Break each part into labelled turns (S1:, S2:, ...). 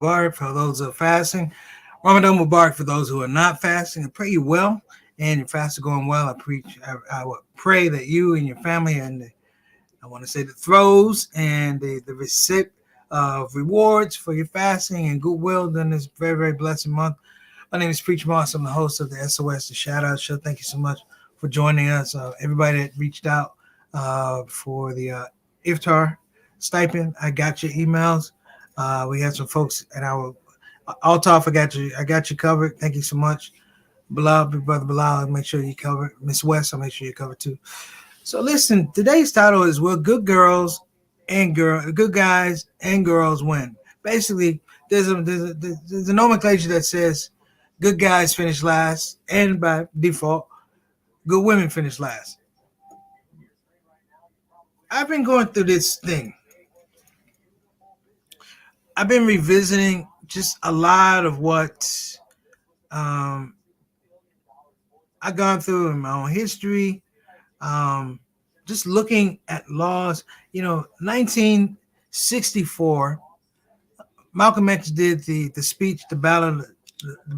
S1: Mubarak for those who are fasting. Ramadan Mubarak for those who are not fasting. I pray you well and your fast is going well. I would pray that you and your family and I want to say the throws and the receipt of rewards for your fasting and goodwill during this very, very blessed month. My name is Preacher Moss. I'm the host of the SOS, the Shout Out Show. Thank you so much for joining us. Everybody that reached out for the iftar stipend, I got your emails. We had some folks at our Altaf. I got you covered. Thank you so much. Bilal, big brother Bilal, I'll make sure you cover. Miss West, I'll make sure you cover too. So listen, today's title is "Will Good Guys and Girls Win?" Basically, there's a nomenclature that says good guys finish last, and by default, good women finish last. I've been going through this thing. I've been revisiting just a lot of what um, I've gone through in my own history. Um, just looking at laws, 1964, Malcolm X did the speech, the ballot of the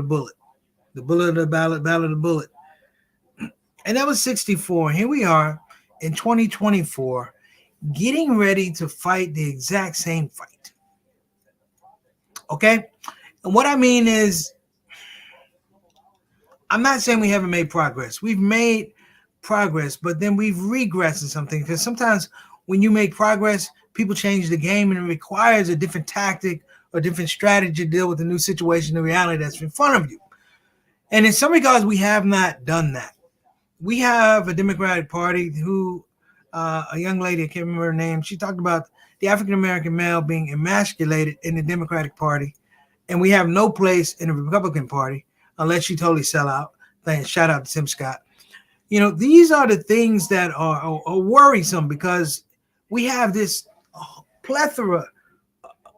S1: bullet, the bullet of the ballot of the bullet, and that was 64. Here we are in 2024, getting ready to fight the exact same fight. Okay, and what I mean is, I'm not saying we haven't made progress. We've made progress, but then we've regressed in something because sometimes when you make progress, people change the game and it requires a different tactic or different strategy to deal with the new situation, the reality that's in front of you. And in some regards, we have not done that. We have a Democratic Party who, a young lady, I can't remember her name, she talked about the African American male being emasculated in the Democratic Party, and we have no place in the Republican Party unless you totally sell out. Shout out to Tim Scott. These are the things that are worrisome because we have this plethora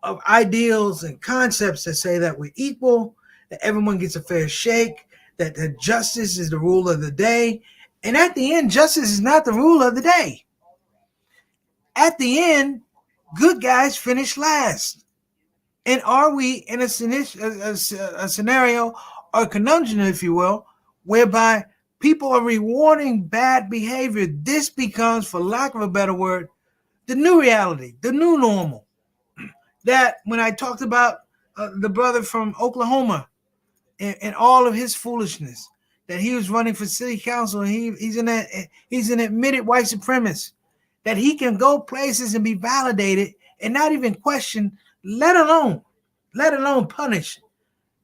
S1: of ideals and concepts that say that we're equal, that everyone gets a fair shake, that justice is the rule of the day. And at the end, justice is not the rule of the day. At the end, good guys finish last. And are we in a scenario or a conundrum, if you will, whereby people are rewarding bad behavior? This becomes, for lack of a better word, the new reality, the new normal. That when I talked about the brother from Oklahoma and all of his foolishness, that he was running for city council and he's an admitted white supremacist, that he can go places and be validated and not even questioned, let alone punished.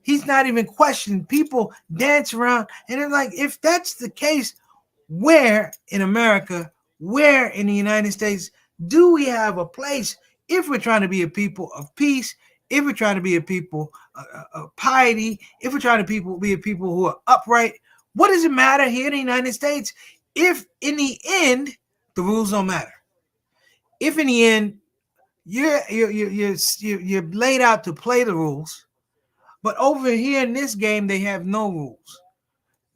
S1: He's not even questioned. People dance around. And it's like, if that's the case, where in America, where in the United States do we have a place if we're trying to be a people of peace, if we're trying to be a people of piety, if we're trying to be a people who are upright? What does it matter here in the United States if in the end the rules don't matter? If in the end you're laid out to play the rules, but over here in this game they have no rules.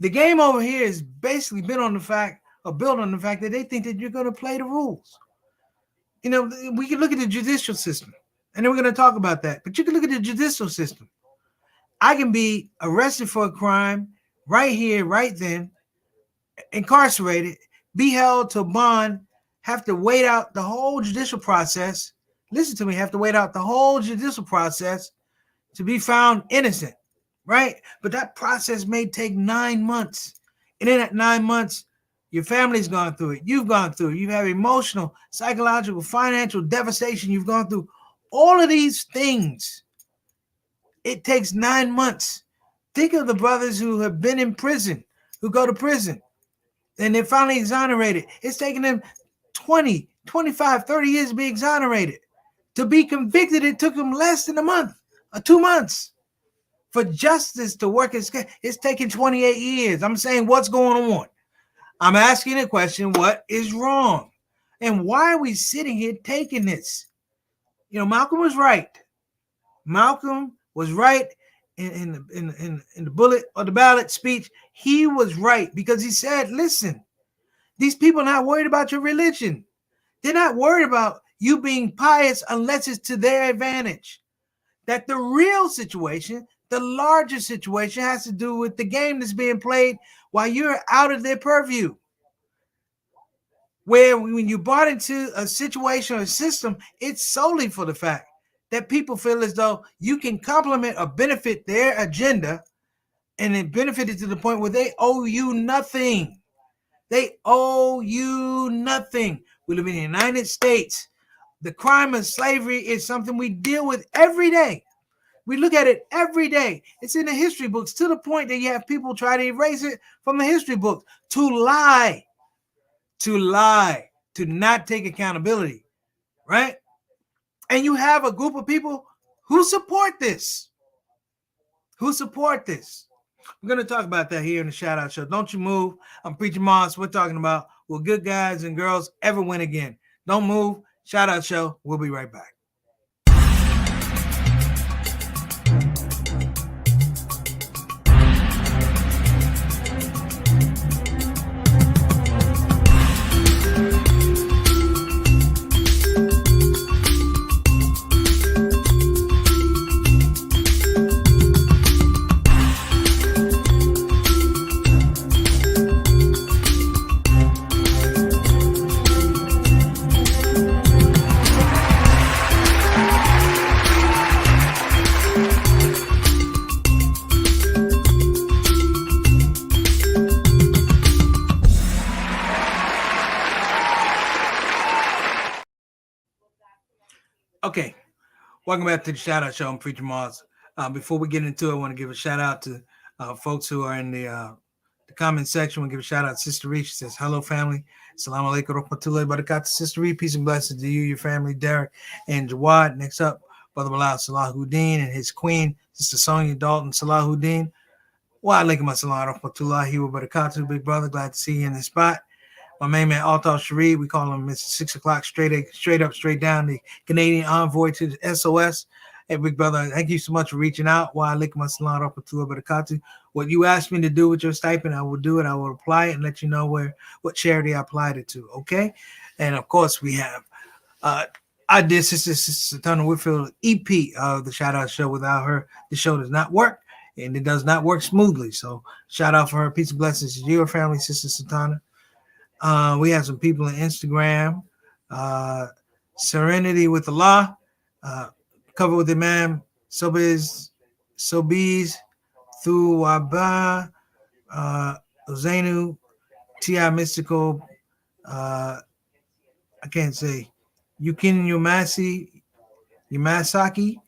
S1: The game over here is basically built on the fact that they think that you're going to play the rules. We can look at the judicial system, and then we're going to talk about that. But you can look at the judicial system. I can be arrested for a crime right here, right then, incarcerated, be held to bond, have to wait out the whole judicial process. Listen to me, have to wait out the whole judicial process to be found innocent, right? But that process may take 9 months. And in that 9 months, your family's gone through it. You've gone through it. You have emotional, psychological, financial devastation. You've gone through all of these things. It takes 9 months. Think of the brothers who have been in prison, who go to prison, and they're finally exonerated. It's taken them 20, 25, 30 years to be exonerated. To be convicted, it took them less than a month or 2 months. For justice to work, it's taken 28 years. I'm saying, what's going on? I'm asking a question, what is wrong? And why are we sitting here taking this? Malcolm was right. Malcolm was right in the bullet or the ballot speech. He was right because he said, listen, these people are not worried about your religion. They're not worried about you being pious unless it's to their advantage. that the real situation, the larger situation, has to do with the game that's being played while you're out of their purview. Where when you bought into a situation or a system, it's solely for the fact that people feel as though you can complement or benefit their agenda, and it benefited to the point where they owe you nothing. They owe you nothing. We live in the United States. The crime of slavery is something we deal with every day. We look at it every day. It's in the history books, to the point that you have people try to erase it from the history books, to lie, to not take accountability, right? And you have a group of people who support this, We're going to talk about that here in the Shout Out Show. Don't you move. I'm Preacher Moss. We're talking about will good guys and girls ever win again? Don't move. Shout Out Show. We'll be right back. Okay, welcome back to the Shout Out Show. I'm Preacher Moss. Before we get into it, I want to give a shout out to folks who are in the comment section. We'll give a shout out to Sister Reed. She says, hello, family. Assalamu alaikum rahmatullahi barakatuh. Sister Reed, peace and blessings to you, your family, Derek and Jawad. Next up, Brother Bilal Salahuddin and his queen, Sister Sonia Dalton Salahuddin. Wa alaikum assalam rahmatullahi wa barakatuh. Big brother, glad to see you in the spot. My main man, Altar Sharif, we call him Mr. 6 o'clock, straight up, straight down, the Canadian envoy to the SOS. Hey, big brother, thank you so much for reaching out. Wa alaikum assalam rahmatullahi wa barakatuh. What you asked me to do with your stipend, I will do it. I will apply it and let you know what charity I applied it to, okay? And, of course, we have I did Sister Satana Whitfield EP of the Shout Out Show. Without her, the show does not work, and it does not work smoothly. So shout out for her. Peace and blessings to your family, Sister Satana. We have some people on Instagram. Serenity with Allah. Cover with Imam. Sobiz. Thu Waba. Zainu. T.I. Mystical. I can't say. Yukin Yamasaki.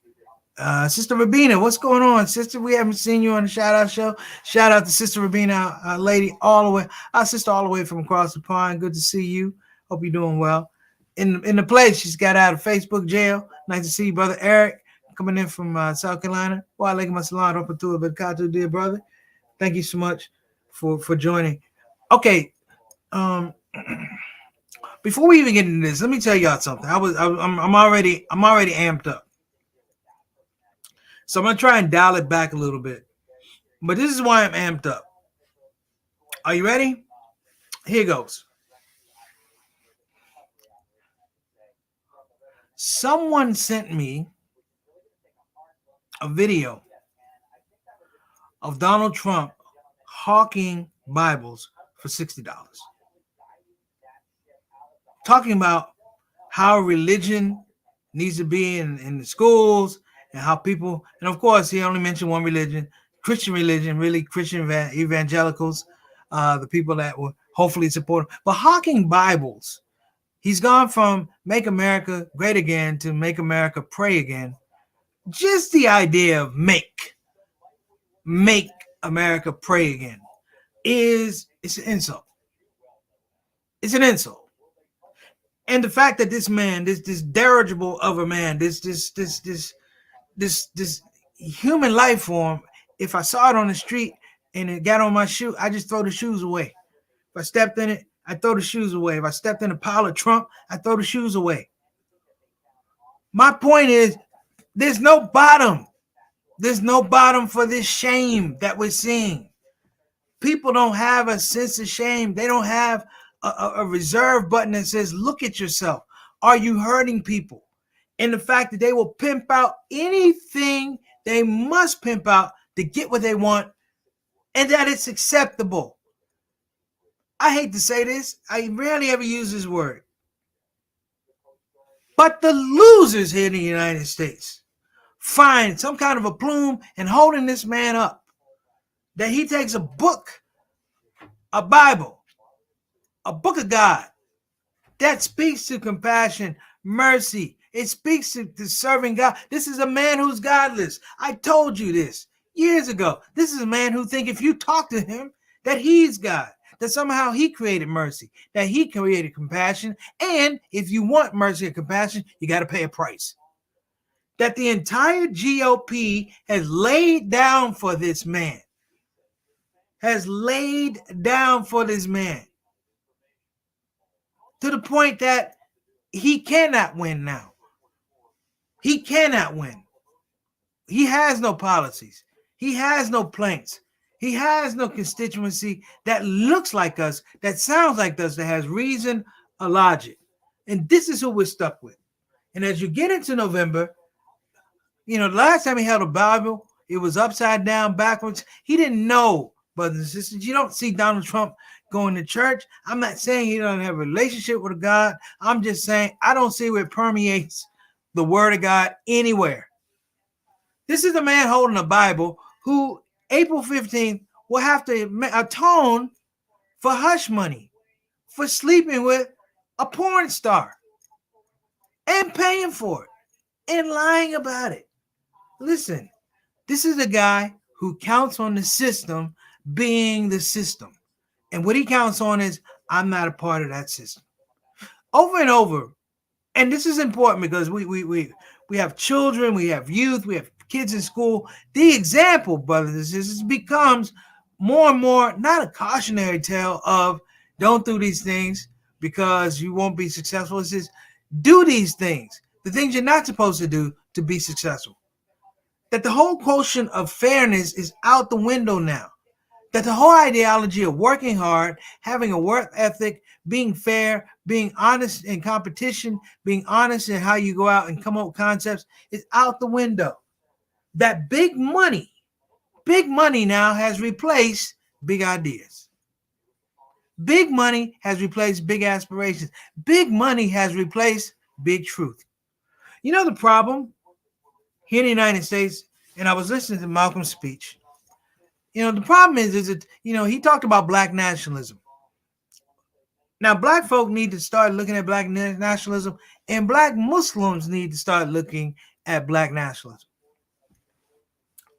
S1: Sister Rabina, what's going on, sister? We haven't seen you on the Shout Out Show. Shout out to Sister Rabina, our lady, all the way, our sister, all the way from across the pond. Good to see you. Hope you're doing well. In the place, she's got out of Facebook jail. Nice to see you, brother Eric, coming in from South Carolina. Wa alaikum assalam rahmatullahi wa barakatuh, dear brother. Thank you so much for joining. Okay, before we even get into this, let me tell y'all something. I'm already amped up. So I'm going to try and dial it back a little bit. But this is why I'm amped up. Are you ready? Here goes. Someone sent me a video of Donald Trump hawking Bibles for $60. Talking about how religion needs to be in the schools, and how people, and of course, he only mentioned one religion, Christian religion, really Christian evangelicals, the people that will hopefully support him. But hawking Bibles, he's gone from Make America Great Again to Make America Pray Again. Just the idea of make America pray again it's an insult. It's an insult. And the fact that this man, this dirigible of a man, this human life form, if I saw it on the street and it got on my shoe, I just throw the shoes away. If I stepped in it, I throw the shoes away. If I stepped in a pile of Trump, I throw the shoes away. My point is, there's no bottom. There's no bottom for this shame that we're seeing. People don't have a sense of shame. They don't have a reserve button that says, look at yourself. Are you hurting people? and the fact that they will pimp out anything they must pimp out to get what they want, and that it's acceptable. I hate to say this, I rarely ever use this word, but the losers here in the United States find some kind of a plume and holding this man up. That he takes a book, a Bible, a book of God that speaks to compassion, mercy. It speaks to serving God. This is a man who's godless. I told you this years ago. This is a man who thinks if you talk to him, that he's God, that somehow he created mercy, that he created compassion. And if you want mercy and compassion, you got to pay a price. That the entire GOP has laid down for this man. Has laid down for this man. To the point that he cannot win now. He cannot win. He has no policies. He has no planks. He has no constituency that looks like us, that sounds like us, that has reason or logic. And this is who we're stuck with. And as you get into November, the last time he held a Bible, it was upside down, backwards. He didn't know, brothers and sisters. You don't see Donald Trump going to church. I'm not saying he doesn't have a relationship with God. I'm just saying I don't see where it permeates the word of God anywhere. This is a man holding a Bible who April 15th will have to atone for hush money, for sleeping with a porn star and paying for it and lying about it. Listen, this is a guy who counts on the system being the system. And what he counts on is, I'm not a part of that system. Over and over. And this is important because we have children, we have youth, we have kids in school. The example, brothers and sisters, becomes more and more not a cautionary tale of don't do these things because you won't be successful. It says do these things, the things you're not supposed to do to be successful. That the whole quotient of fairness is out the window now. That the whole ideology of working hard, having a work ethic, being fair, being honest in competition, being honest in how you go out and come up with concepts is out the window. That big money now has replaced big ideas. Big money has replaced big aspirations. Big money has replaced big truth. You know the problem here in the United States, and I was listening to Malcolm's speech. The problem is that, he talked about black nationalism. Now, black folk need to start looking at black nationalism, and black Muslims need to start looking at black nationalism.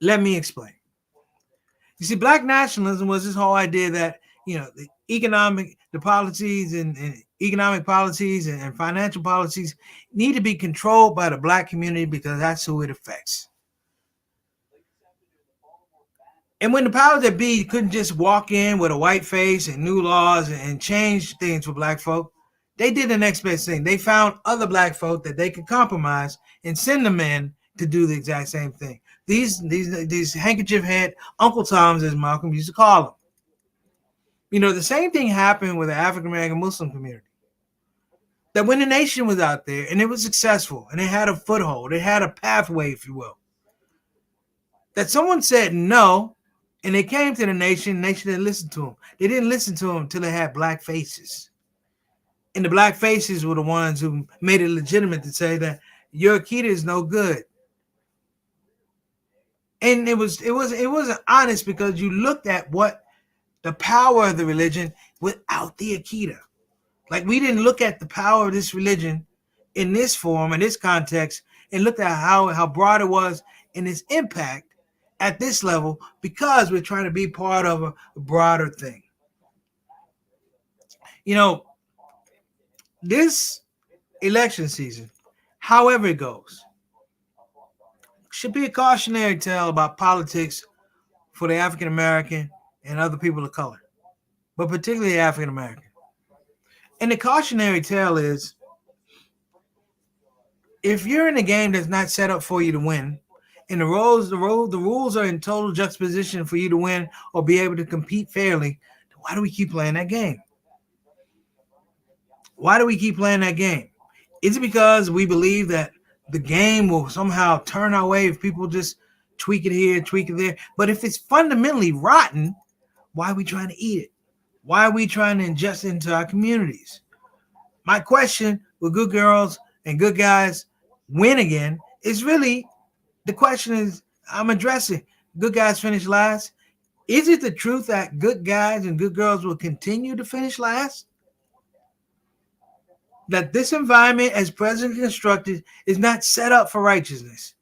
S1: Let me explain. You see, black nationalism was this whole idea that, the policies and economic policies and financial policies need to be controlled by the black community because that's who it affects. And when the powers that be couldn't just walk in with a white face and new laws and change things for black folk, they did the next best thing. They found other black folk that they could compromise and send them in to do the exact same thing. These handkerchief head Uncle Toms, as Malcolm used to call them. The same thing happened with the African American Muslim community. That when the nation was out there and it was successful and it had a foothold, it had a pathway, if you will, that someone said no, and they came to the nation didn't listen to them. They didn't listen to them until they had black faces. And the black faces were the ones who made it legitimate to say that your Akita is no good. And it wasn't honest because you looked at what the power of the religion without the Akita. Like we didn't look at the power of this religion in this form, in this context, and looked at how broad it was in its impact at this level because we're trying to be part of a broader thing. This election season, however it goes, should be a cautionary tale about politics for the African American and other people of color, but particularly African American. And the cautionary tale is, if you're in a game that's not set up for you to win, and the rules are in total juxtaposition for you to win or be able to compete fairly, why do we keep playing that game? Why do we keep playing that game? Is it because we believe that the game will somehow turn our way if people just tweak it here, tweak it there. But if it's fundamentally rotten, why are we trying to eat it? Why are we trying to ingest it into our communities? My question, will good girls and good guys win again, is really the question is I'm addressing. Good guys finish last. Is it the truth that good guys and good girls will continue to finish last? That this environment, as presently constructed, is not set up for righteousness.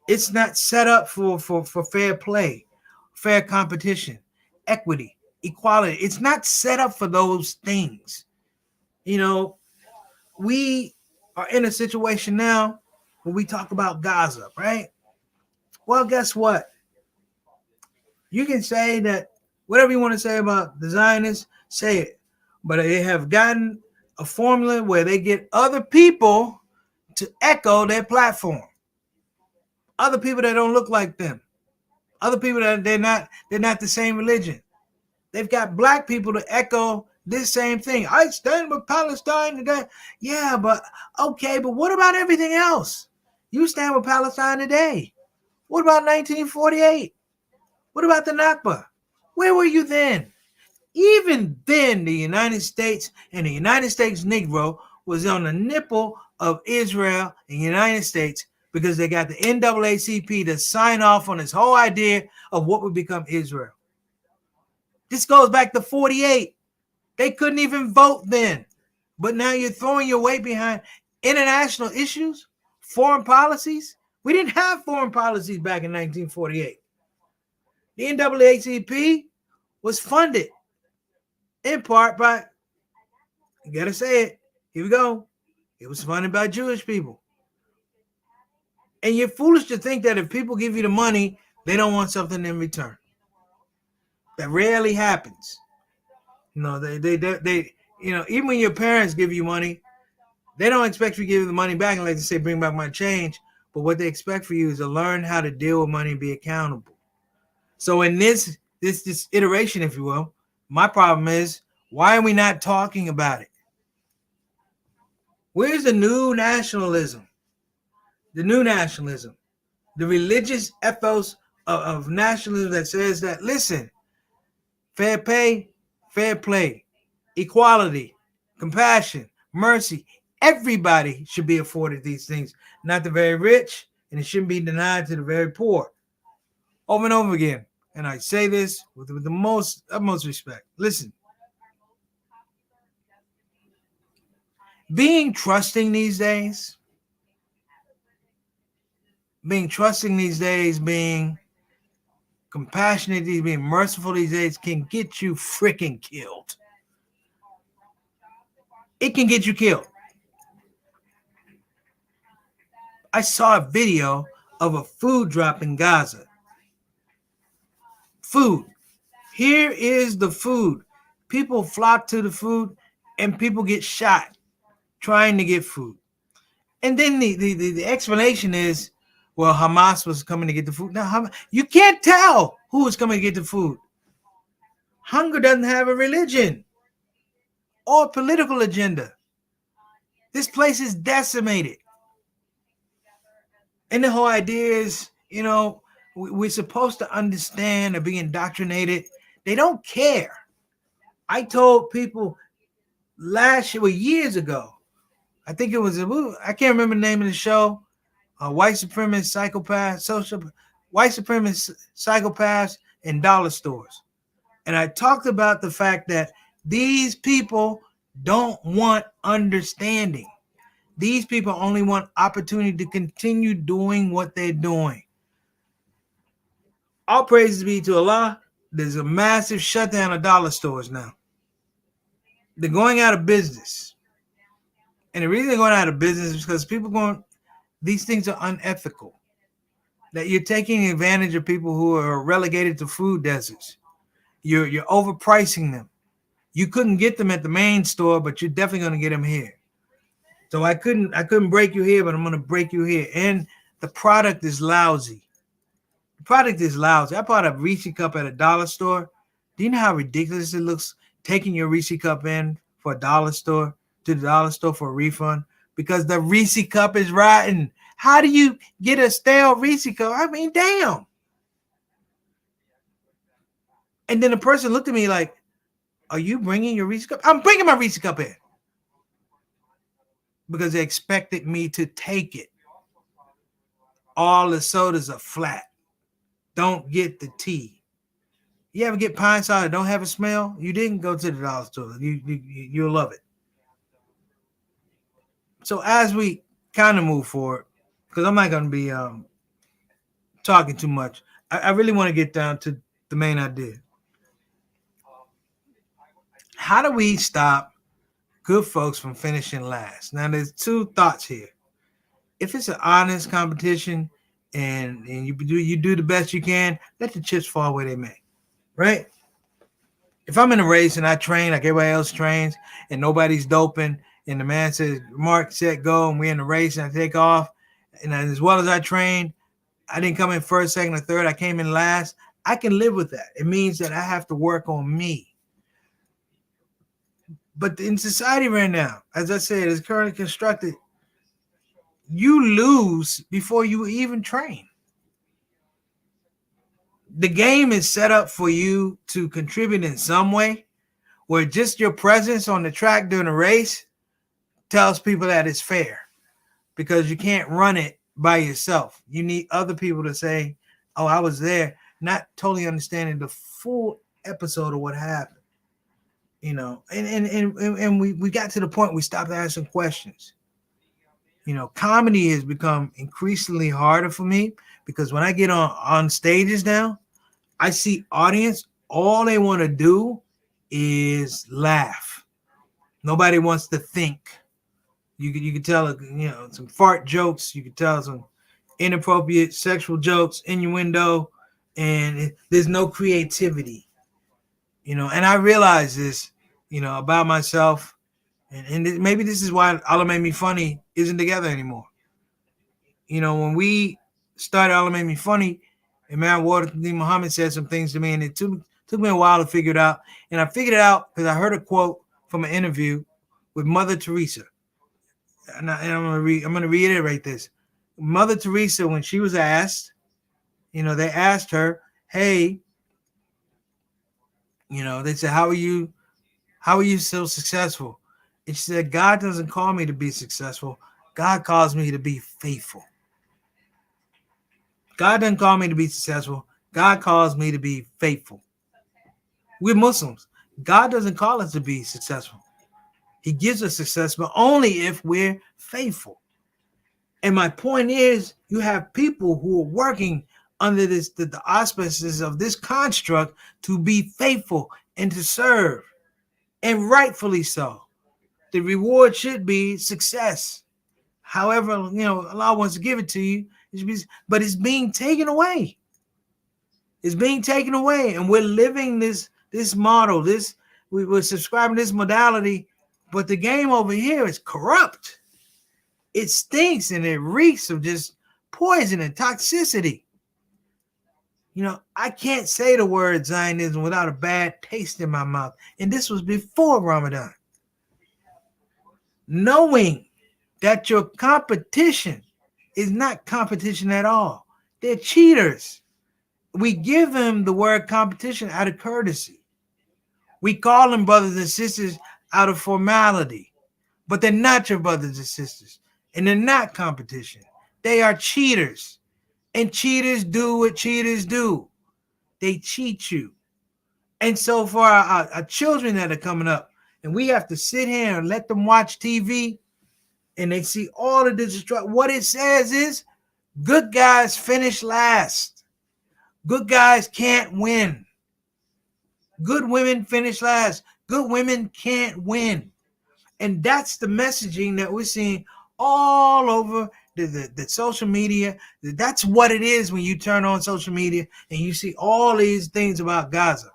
S1: It's not set up for fair play, fair competition, equity, equality. It's not set up for those things. You know, we are in a situation now where we talk about Gaza, right? Well, guess what? You can say that whatever you want to say about the Zionists, say it. But they have gotten a formula where they get other people to echo their platform. Other people that don't look like them. Other people that they're not the same religion. They've got black people to echo this same thing. I stand with Palestine today. Yeah, but okay, but what about everything else? You stand with Palestine today. What about 1948? What about the Nakba? Where were you then? Even then, the United States and the United States Negro was on the nipple of Israel and the United States because they got the NAACP to sign off on this whole idea of what would become Israel. This goes back to 48. They couldn't even vote then. But now you're throwing your weight behind international issues, foreign policies. We didn't have foreign policies back in 1948. The NAACP was funded in part by, you got to say it, here we go, it was funded by Jewish people. And you're foolish to think that if people give you the money, they don't want something in return. That rarely happens. They even when your parents give you money, they don't expect you to give you the money back unless they say, bring back my change. But what they expect for you is to learn how to deal with money and be accountable. So in this iteration, if you will, my problem is, why are we not talking about it? Where's the new nationalism? The new nationalism, the religious ethos of nationalism that says that, listen, fair pay, fair play, equality, compassion, mercy. Everybody should be afforded these things, not the very rich, and it shouldn't be denied to the very poor. Over and over again. And I say this with the utmost respect. Listen, being trusting these days, being compassionate, being merciful these days can get you freaking killed. It can get you killed. I saw a video of a food drop in Gaza. Food. Here is the food. People flock to the food and people get shot trying to get food. And then the explanation is, well, Hamas was coming to get the food. Now, you can't tell who was coming to get the food. Hunger doesn't have a religion or political agenda. This place is decimated. And the whole idea is, we're supposed to understand or be indoctrinated. They don't care. I told people last year, years ago, I think it was I can't remember the name of the show, white supremacist psychopaths in dollar stores. And I talked about the fact that these people don't want understanding. These people only want opportunity to continue doing what they're doing. All praises be to Allah. There's a massive shutdown of dollar stores now. They're going out of business. And the reason they're going out of business is because these things are unethical. That you're taking advantage of people who are relegated to food deserts. You're overpricing them. You couldn't get them at the main store, but you're definitely going to get them here. So I couldn't break you here, but I'm going to break you here. And the product is lousy. I bought a Reese cup at a dollar store. Do you know how ridiculous it looks taking your Reese cup in for a dollar store to the dollar store for a refund? Because the Reese cup is rotten. How do you get a stale Reese cup? I mean, damn. And then the person looked at me like, are you bringing your Reese cup? I'm bringing my Reese cup in. Because they expected me to take it. All the sodas are flat. Don't get the tea. You ever get pine sol that don't have a smell? You didn't go to the dollar store. You'll love it. So as we kind of move forward, because I'm not going to be talking too much, I really want to get down to the main idea. How do we stop good folks from finishing last? Now, there's two thoughts here. If it's an honest competition and you do the best you can, let the chips fall where they may, right? If I'm in a race and I train like everybody else trains and nobody's doping and the man says, mark, set, go, and we're in the race and I take off, and as well as I trained, I didn't come in first, second, or third, I came in last, I can live with that. It means that I have to work on me. But in society right now, as I said, it's currently constructed, you lose before you even train. The game is set up for you to contribute in some way, where just your presence on the track during a race tells people that it's fair, because you can't run it by yourself. You need other people to say, oh, I was there, not totally understanding the full episode of what happened. You know, and we got to the point we stopped asking questions. You know, comedy has become increasingly harder for me because when I get on stages now, I see audience, all they want to do is laugh. Nobody wants to think. You can tell, you know, some fart jokes. You can tell some inappropriate sexual jokes, innuendo, and there's no creativity. You know, and I realize this, you know, about myself, and maybe this is why Allah Made Me Funny isn't together anymore. You know, when we started Allah Made Me Funny, Imam Wardi Muhammad said some things to me, and it took me a while to figure it out. And I figured it out because I heard a quote from an interview with Mother Teresa. And I'm gonna reiterate this. Mother Teresa, when she was asked, you know, they asked her, hey, you know, they said, how are you so successful? And she said, God doesn't call me to be successful. God calls me to be faithful. God doesn't call me to be successful. God calls me to be faithful. We're Muslims. God doesn't call us to be successful. He gives us success, but only if we're faithful. And my point is, you have people who are working under the auspices of this construct to be faithful and to serve, and rightfully so. The reward should be success. However, you know, Allah wants to give it to you, but it's being taken away. It's being taken away, and we're living this model. We're subscribing this modality, but the game over here is corrupt. It stinks and it reeks of just poison and toxicity. You know, I can't say the word Zionism without a bad taste in my mouth. And this was before Ramadan. Knowing that your competition is not competition at all. They're cheaters. We give them the word competition out of courtesy. We call them brothers and sisters out of formality. But they're not your brothers and sisters. And they're not competition. They are cheaters. And cheaters do what cheaters do. They cheat you. And so for our children that are coming up, and we have to sit here and let them watch TV, and they see all of this destruction. What it says is, good guys finish last. Good guys can't win. Good women finish last. Good women can't win. And that's the messaging that we're seeing all over the social media. That's what it is when you turn on social media and you see all these things about Gaza.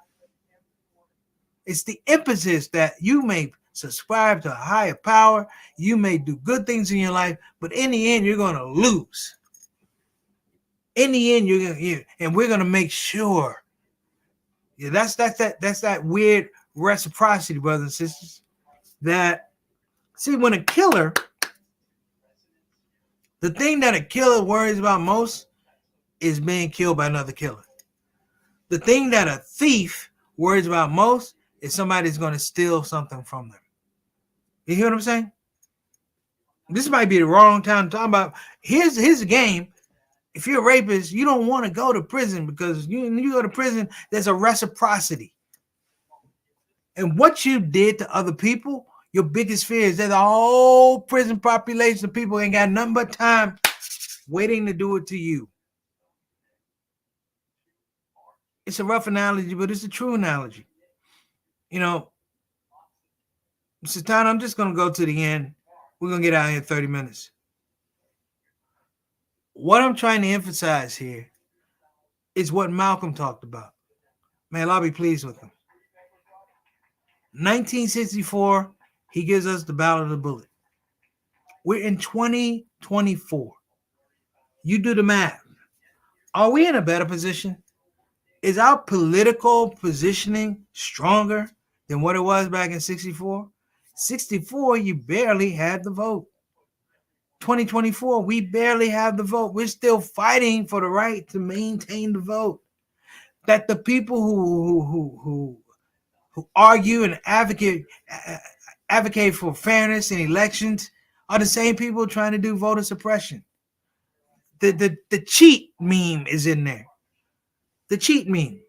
S1: It's the emphasis that you may subscribe to a higher power. You may do good things in your life, but in the end, you're going to lose. In the end, you're going to, and we're going to make sure. Yeah, that's that weird reciprocity, brothers and sisters. That, see, when a killer The thing that a killer worries about most is being killed by another killer. The thing that a thief worries about most is somebody's going to steal something from them. You hear what I'm saying? This might be the wrong time to talk about. Here's the game. If you're a rapist, you don't want to go to prison because you go to prison, there's a reciprocity. And what you did to other people, your biggest fear is that the whole prison population of people ain't got nothing but time waiting to do it to you. It's a rough analogy, but it's a true analogy. You know, Mr. Town, I'm just going to go to the end. We're going to get out here in 30 minutes. What I'm trying to emphasize here is what Malcolm talked about. Man, I'll be pleased with him. 1964, he gives us the Battle of the Bullet. We're in 2024. You do the math. Are we in a better position? Is our political positioning stronger than what it was back in 64? 64, you barely had the vote. 2024, we barely have the vote. We're still fighting for the right to maintain the vote. That the people who argue and advocate for fairness in elections are the same people trying to do voter suppression. The cheat meme is in there. The cheat meme.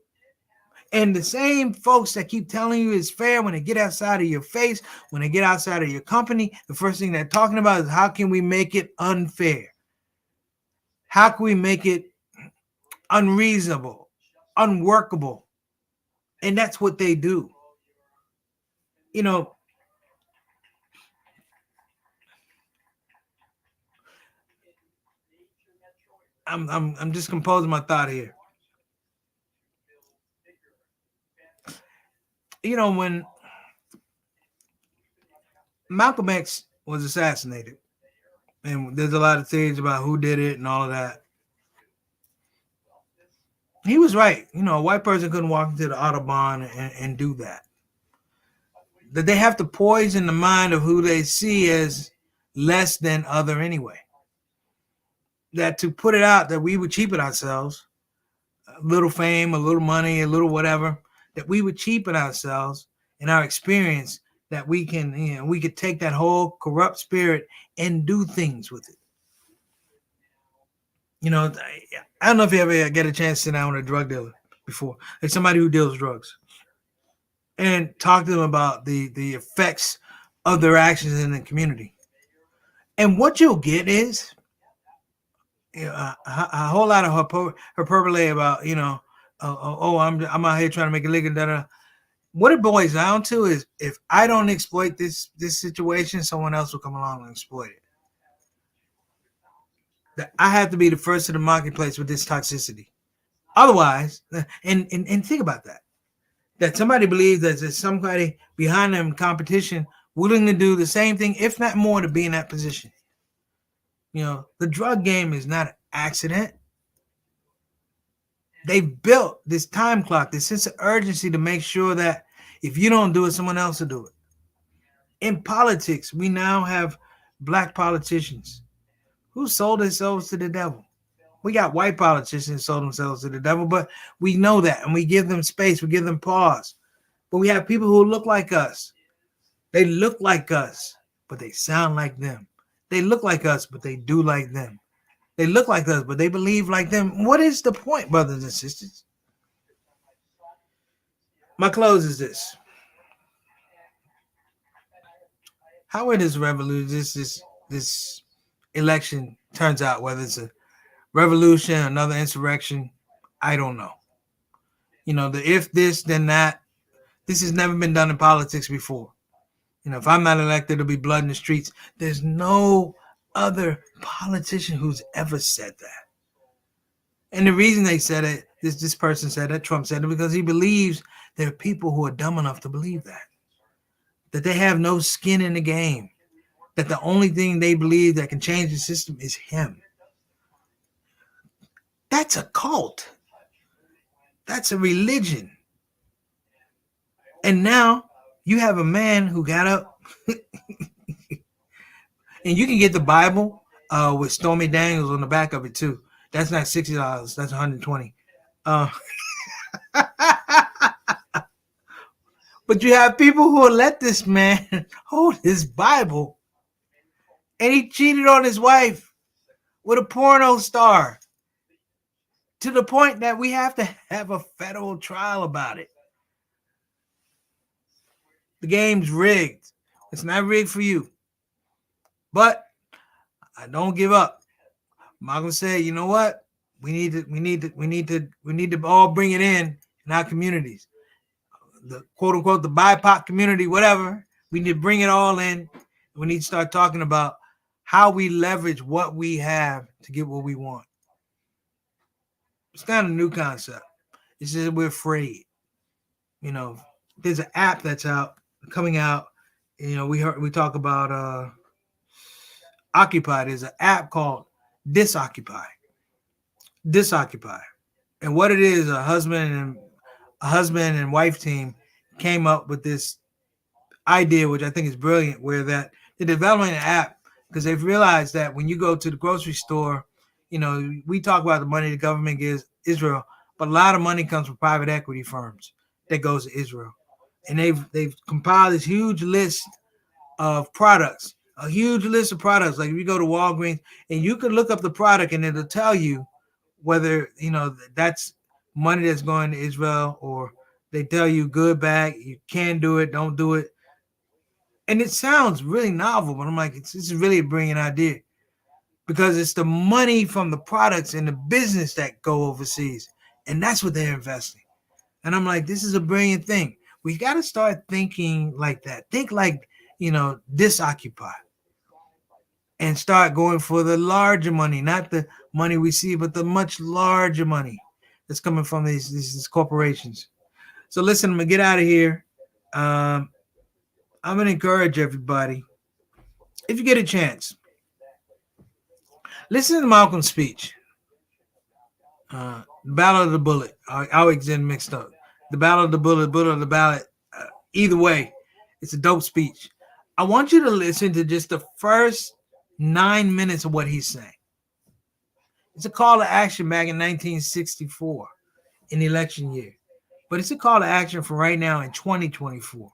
S1: And the same folks that keep telling you it's fair, when they get outside of your face, when they get outside of your company, the first thing they're talking about is how can we make it unfair? How can we make it unreasonable, unworkable? And that's what they do. You know, I'm just composing my thought here. You know, when Malcolm X was assassinated, and there's a lot of theories about who did it and all of that. He was right. You know, a white person couldn't walk into the Autobahn and do that. That they have to poison the mind of who they see as less than other anyway. That to put it out that we would cheapen ourselves, a little fame, a little money, a little whatever, that we would cheapen ourselves in our experience, that we can, you know, we could take that whole corrupt spirit and do things with it. You know, I don't know if you ever get a chance to sit down with a drug dealer before, like somebody who deals drugs, and talk to them about the effects of their actions in the community. And what you'll get is, you know, a whole lot of hyperbole about, you know, I'm out here trying to make a living. What it boils down to is, if I don't exploit this situation, someone else will come along and exploit it. That I have to be the first in the marketplace with this toxicity. Otherwise, and think about that. That somebody believes that there's somebody behind them in competition willing to do the same thing, if not more, to be in that position. You know, the drug game is not an accident. They've built this time clock, this sense of urgency to make sure that if you don't do it, someone else will do it. In politics, we now have black politicians who sold themselves to the devil. We got white politicians who sold themselves to the devil, but we know that, and we give them space, we give them pause. But we have people who look like us. They look like us, but they sound like them. They look like us, but they do like them. They look like us, but they believe like them. What is the point, brothers and sisters? My close is this. How it is revolution, this election turns out, whether it's a revolution, another insurrection, I don't know. You know, the if this, then that. This has never been done in politics before. You know, if I'm not elected, there'll be blood in the streets. There's no other politician who's ever said that. And the reason they said it, this person said it, Trump said it, because he believes there are people who are dumb enough to believe that. That they have no skin in the game. That the only thing they believe that can change the system is him. That's a cult. That's a religion. And now you have a man who got up and you can get the Bible with Stormy Daniels on the back of it too. That's not $60. That's 120. Uh, but you have people who will let this man hold his Bible, and he cheated on his wife with a porno star to the point that we have to have a federal trial about it. The game's rigged. It's not rigged for you. But I don't give up. Malcolm said, you know what? We need to all bring it in our communities. The quote unquote the BIPOC community, whatever. We need to bring it all in. We need to start talking about how we leverage what we have to get what we want. It's not a new concept. It's just we're afraid. You know, there's an app that's coming out. You know, we talk about Occupy. There's an app called Disoccupy. And what it is, a husband and wife team came up with this idea, which I think is brilliant, where that they're developing an app because they've realized that when you go to the grocery store, you know, we talk about the money the government gives Israel, but a lot of money comes from private equity firms that goes to Israel. And they've compiled this huge list of products, Like if you go to Walgreens and you can look up the product and it'll tell you whether, you know, that's money that's going to Israel, or they tell you good, bad, you can do it, don't do it. And it sounds really novel, but I'm like, this is really a brilliant idea because it's the money from the products and the business that go overseas. And that's what they're investing. And I'm like, this is a brilliant thing. We got to start thinking like that. Think like, you know, disoccupy and start going for the larger money, not the money we see, but the much larger money that's coming from these corporations. So listen, I'm going to get out of here. I'm going to encourage everybody, if you get a chance, listen to Malcolm's speech. The Battle of the Bullet. I always get mixed up. The Battle of the Bullet, Bullet of the Ballot. Either way, it's a dope speech. I want you to listen to just the first 9 minutes of what he's saying. It's a call to action back in 1964, in the election year. But it's a call to action for right now in 2024.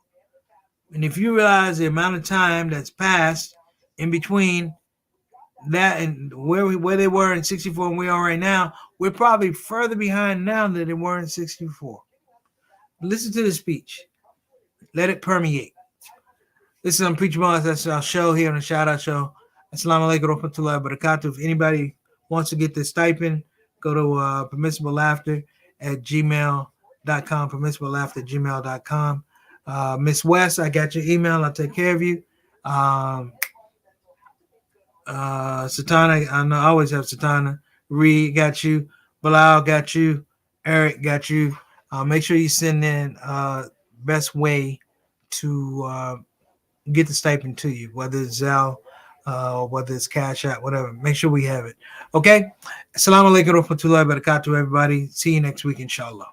S1: And if you realize the amount of time that's passed in between that and where they were in 64 and we are right now, we're probably further behind now than they were in 64. Listen to the speech. Let it permeate. This is Preacher Mars. That's our show here on the Shout Out Show. Assalamu alaikum warahmatullahi wabarakatuh. If anybody wants to get this stipend, go to permissible laughter at gmail.com, permissible laughter at gmail.com. Miss West, I got your email. I'll take care of you. Satana, I know I always have Satana. Reed got you. Bilal got you. Eric got you. Make sure you send in best way to get the stipend to you, whether it's Zelle, whether it's Cash App, whatever. Make sure we have it. Okay? Assalamu alaikum warahmatullahi wabarakatuh, everybody. See you next week, inshallah.